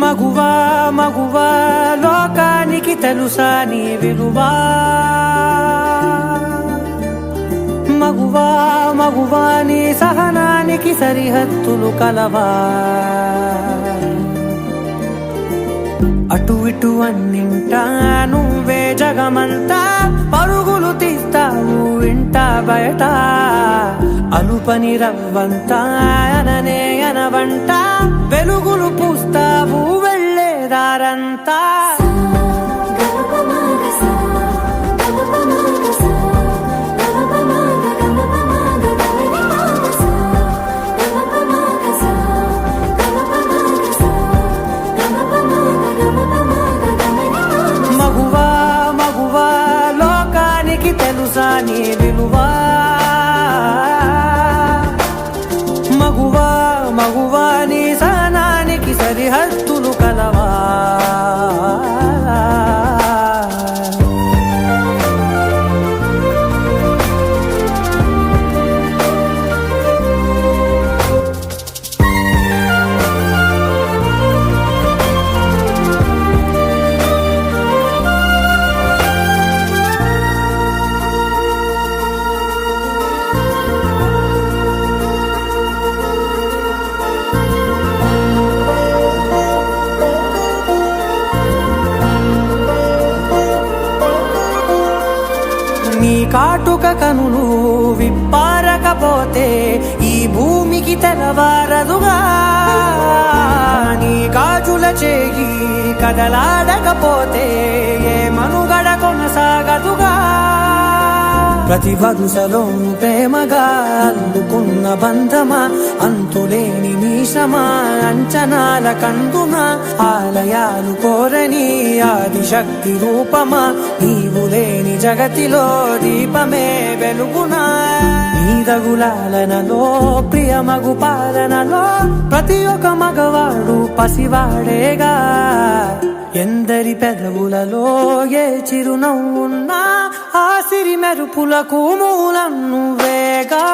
మగువా మగువా లోకానికి తెలుసా నీ విలువా, మగువా మగువా నీ సహనానికి సరిహద్దులు కలవా. అటు ఇటు అన్నింటా నువ్వే జగమంతా, పరుగులు తీస్తావు ఇంట బయట. అలుపని రవ్వంతా అననే అనవంట, వెలుగులు పూస్తావు వెళ్ళేదారంతా. మగువా మగువా లోకానికి తెలుసా నీ విలువా, మగువా మగువా నీ సహనానికి సరిహద్దులు కలవా. నీ కాటుక కనులు విప్పారకపోతే ఈ భూమికి తెలవారదుగా, నీ గాజుల చేయి కదలాడకపోతే ఏ మనుగడ కొనసాగదుగా. ప్రతి వరుసలోను ప్రేమగా అల్లుకున్న బంధమా, అంతులేని మీషమా అంచనాల కందున. ఆలయాలు కోరని ఆదిశక్తి రూపమా, నీవు లేని జగతిలో దీపమే వెలుగునా. నీదగులాలనలో ప్రియమగు పాలనలో ప్రతి ఒక్క మగవాడు పసివాడేగా. ఎందరి పెదవులలో ఏ చిరునవ్వున్నా ఆ సిరి మెరుపులకు మూలం నువ్వేగా.